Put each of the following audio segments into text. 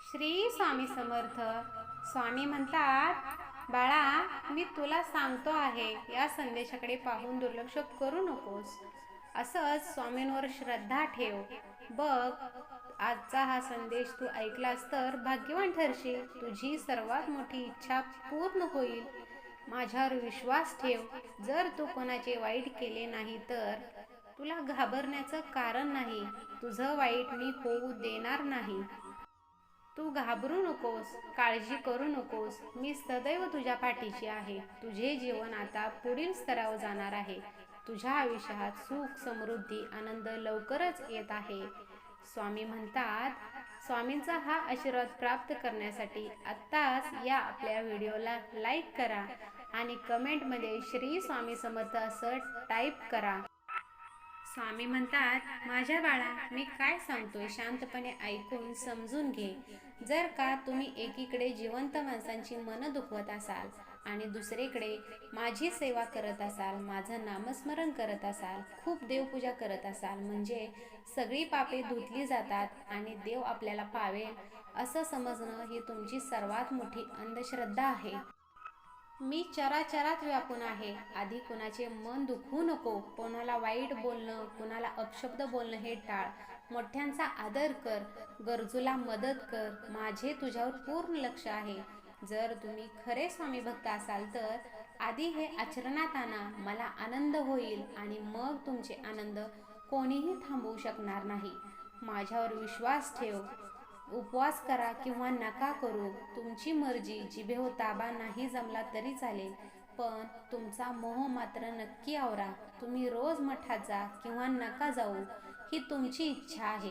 श्री स्वामी समर्थ. स्वामी म्हणतात, बाळा, मी तुला सांगतो आहे, या संदेशाकडे पाहून दुर्लक्ष करू नकोस. असंच स्वामींवर श्रद्धा ठेव. बघ, आजचा हा संदेश तू ऐकलास तर भाग्यवान ठरशील. तुझी सर्वात मोठी इच्छा पूर्ण होईल. माझ्यावर विश्वास ठेव. जर तू कोणाचे वाईट केले नाही तर तुला घाबरण्याचं कारण नाही. तुझं वाईट मी होऊ देणार नाही. तू घाबरू नकोस, काळजी करू नकोस. मी सदैव तुझ्या पाठीशी आहे. तुझे जीवन आता पुढील स्तरावर जाणार आहे. तुझ्या आयुष्यात सुख, समृद्धी, आनंद लवकरच येत आहे. स्वामी म्हणतात, स्वामींचा हा आशीर्वाद प्राप्त करण्यासाठी आत्ताच या आपल्या व्हिडिओला लाईक करा आणि कमेंटमध्ये श्री स्वामी समर्थ असं टाईप करा. स्वामी म्हणतात, माझ्या बाळा, मी काय सांगतोय शांतपणे ऐकून समजून घे. जर का तुम्ही एकीकडे जिवंत माणसांची मनं दुखवत असाल आणि दुसरीकडे माझी सेवा करत असाल, माझं नामस्मरण करत असाल, खूप देवपूजा करत असाल, म्हणजे सगळी पापे धुतली जातात आणि देव आपल्याला पावेल असं समजणं ही तुमची सर्वात मोठी अंधश्रद्धा आहे. मी चराचरात व्यापून आहे. आधी कुणाचे मन दुखवू नको. कोणाला वाईट बोलणं, कुणाला अपशब्द बोलणं हे टाळ. मोठ्यांचा आदर कर. गरजूला मदत कर. माझे तुझ्यावर पूर्ण लक्ष आहे. जर तुम्ही खरे स्वामी भक्त असाल तर आधी हे आचरणात आणा. मला आनंद होईल आणि मग तुमचे आनंद कोणीही थांबवू शकणार नाही. माझ्यावर विश्वास ठेव. उपवास करा किंवा नका करू, तुमची मर्जी. जिभेवर ताबा नाही जमला तरी चालेल, पण तुमचा मोह मात्र नक्की आवरा. तुम्ही रोज मठात जा किंवा नका जाऊ, ही तुमची इच्छा आहे.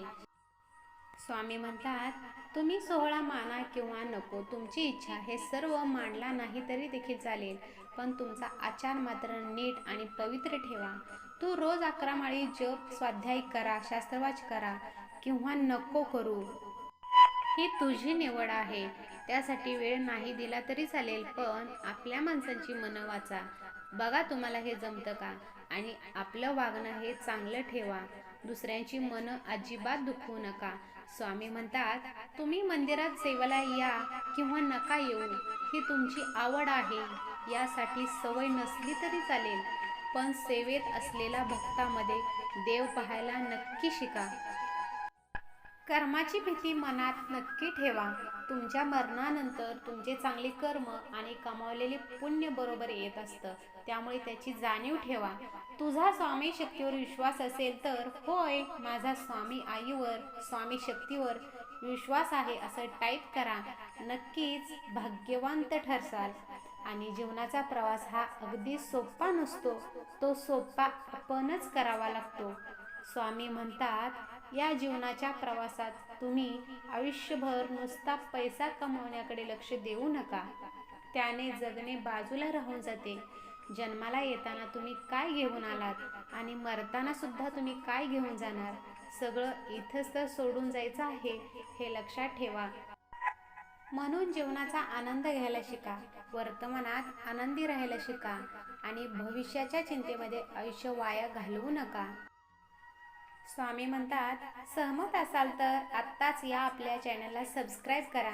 स्वामी म्हणतात, तुम्ही सोहळा माना किंवा नको, तुमची इच्छा. हे सर्व मांडला नाही तरी देखील चालेल, पण तुमचा आचार मात्र नीट आणि पवित्र ठेवा. तू रोज 11 माळी जप, स्वाध्याय करा, शास्त्रवाच करा किंवा नको करू, ही तुझी निवड आहे. त्यासाठी वेळ नाही दिला तरी चालेल, पण आपल्या माणसांची मनं वाचा. बघा तुम्हाला हे जमतं का, आणि आपलं वागणं हे चांगलं ठेवा. दुसऱ्यांची मनं अजिबात दुखवू नका. स्वामी म्हणतात, तुम्ही मंदिरात सेवेला या किंवा नका येऊ, ही तुमची आवड आहे. यासाठी सवय नसली तरी चालेल, पण सेवेत असलेल्या भक्तामध्ये देव पाहायला नक्की शिका. कर्माची भीती मनात नक्की ठेवा. तुमच्या मरणानंतर तुमचे चांगले कर्म आणि कमावलेले पुण्य बरोबर येत असतं, त्यामुळे त्याची जाणीव ठेवा. तुझा स्वामी शक्तीवर विश्वास असेल तर होय, माझा स्वामी आईवर, स्वामी शक्तीवर विश्वास आहे असं टाईप करा. नक्कीच भाग्यवंत ठरसाल. आणि जीवनाचा प्रवास हा अगदी सोपा नसतो, तो सोपा आपणच करावा लागतो. स्वामी म्हणतात, या जीवनाच्या प्रवासात तुम्ही आयुष्यभर नुसता पैसा कमवण्याकडे लक्ष देऊ नका. त्याने जगणे बाजूला राहून जाते. जन्माला येताना तुम्ही काय घेऊन आलात आणि मरताना सुद्धा तुम्ही काय घेऊन जाणार, सगळं इथंच तर सोडून जायचं आहे, हे लक्षात ठेवा. म्हणून जीवनाचा आनंद घ्यायला शिका. वर्तमानात आनंदी राहायला शिका आणि भविष्याच्या चिंतेमध्ये आयुष्य वाया घालवू नका. स्वामी म्हणतात, सहमत असाल तर आत्ताच या आपल्या चॅनलला सबस्क्राईब करा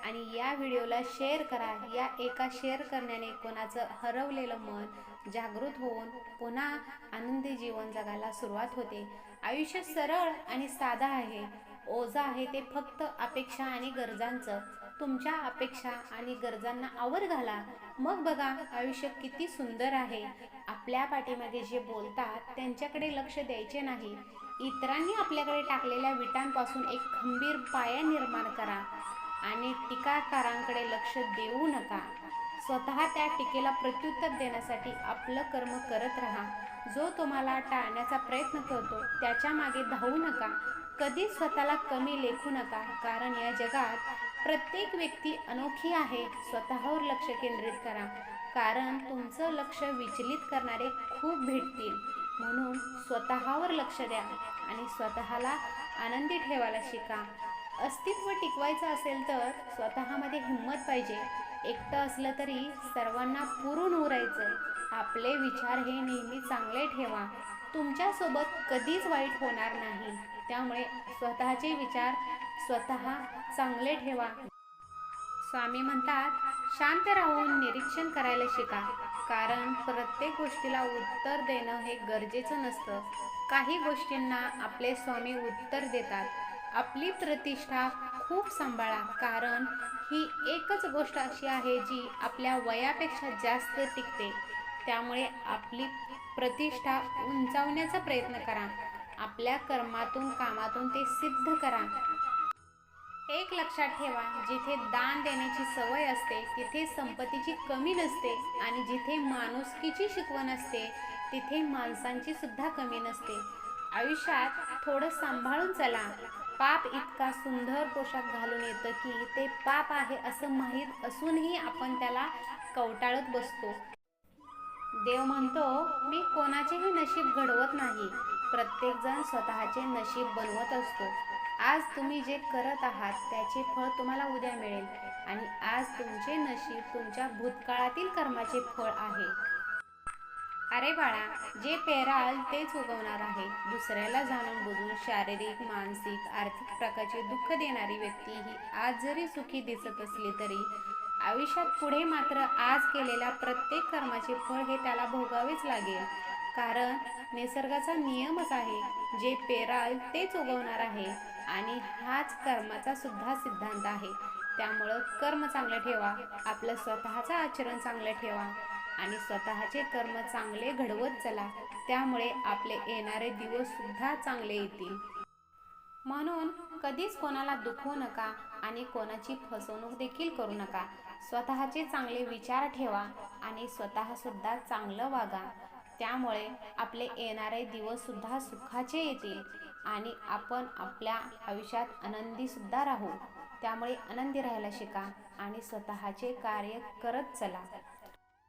आणि या व्हिडिओला शेअर करा. या एका शेअर करण्याने कोणाचं हरवलेलं मन जागृत होऊन पुन्हा आनंदी जीवन जगायला सुरुवात होते. आयुष्य सरळ आणि साधा आहे. ओझं आहे ते फक्त अपेक्षा आणि गरजांचं. तुमच्या अपेक्षा आणि गरजांना आवर घाला, मग बघा आयुष्य किती सुंदर आहे. आपल्या पाठीमागे जे बोलतात त्यांच्याकडे लक्ष द्यायचे नाही. इतरांनी आपल्याकडे टाकलेल्या विटांपासून एक खंबीर पाया निर्माण करा आणि टीकाकारांकडे लक्ष देऊ नका. स्वतः त्या टीकेला प्रत्युत्तर देण्यासाठी आपलं कर्म करत राहा. जो तुम्हाला टाळण्याचा प्रयत्न करतो त्याच्या मागे धावू नका. कधी स्वतःला कमी लेखू नका, कारण या जगात प्रत्येक व्यक्ती अनोखी आहे. स्वतःवर लक्ष केंद्रित करा, कारण तुमचं लक्ष विचलित करणारे खूप भेटतील. म्हणून स्वतःवर लक्ष द्या आणि स्वतःला आनंदी ठेवायला शिका. अस्तित्व टिकवायचं असेल तर स्वतःमध्ये हिंमत पाहिजे. एकटं असलं तरी सर्वांना पुरून उरायचं. आपले विचार हे नेहमी चांगले ठेवा. तुमच्यासोबत कधीच वाईट होणार नाही, त्यामुळे स्वतःचे विचार स्वतः चांगले ठेवा. स्वामी म्हणतात, शांत राहून निरीक्षण करायला शिका, कारण प्रत्येक गोष्टीला उत्तर देणं हे गरजेचं नसतं. काही गोष्टींना आपले स्वामी उत्तर देतात. आपली प्रतिष्ठा खूप सांभाळा, कारण ही एकच गोष्ट अशी आहे जी आपल्या वयापेक्षा जास्त टिकते. त्यामुळे आपली प्रतिष्ठा उंचावण्याचा प्रयत्न करा. आपल्या कर्मातून कामातून ते सिद्ध करा. एक लक्षात ठेवा, जिथे दान देण्याची सवय असते तिथे संपत्तीची कमी नसते, आणि जिथे माणुसकीची शिकवण असते तिथे माणसांची सुद्धा कमी नसते. आयुष्यात थोडं सांभाळून चला. पाप इतका सुंदर पोशाख घालून येतं की ते पाप आहे असं माहीत असूनही आपण त्याला कवटाळत बसतो. देव म्हणतो, मी कोणाचेही नशीब घडवत नाही. प्रत्येकजण स्वतःचे नशीब बनवत असतो. आज तुम्ही जे करत आहात त्याचे फळ तुम्हाला उद्या मिळेल, आणि आज तुमचे नशीब तुमच्या भूतकाळातील कर्माचे फळ आहे. अरे बाळा, जे पेराल तेच उगवणार आहे. दुसऱ्याला जाणून बुजून शारीरिक, मानसिक, आर्थिक प्रकारचे दुःख देणारी व्यक्ती ही आज जरी सुखी दिसत असली तरी आयुष्यात पुढे मात्र आज केलेल्या प्रत्येक कर्माचे फळ हे त्याला भोगावेच लागेल. कारण निसर्गाचा नियमच आहे, जे पेराल तेच उगवणार आहे, आणि हाच कर्माचा सुद्धा सिद्धांत आहे. त्यामुळं कर्म चांगलं ठेवा, आपलं स्वतःचं आचरण चांगलं ठेवा, आणि स्वतःचे कर्म चांगले घडवत चला. त्यामुळे आपले येणारे दिवस सुद्धा चांगले येतील. म्हणून कधीच कोणाला दुखवू नका, आणि कोणाची फसवणूक देखील करू नका. स्वतःचे चांगले विचार ठेवा, आणि स्वतःसुद्धा चांगलं वागा. त्यामुळे आपले येणारे दिवस सुद्धा सुखाचे येतील, आणि आपण आपल्या आयुष्यात आनंदी सुद्धा राहू. त्यामुळे आनंदी राहायला शिका, आणि स्वतःचे कार्य करत चला.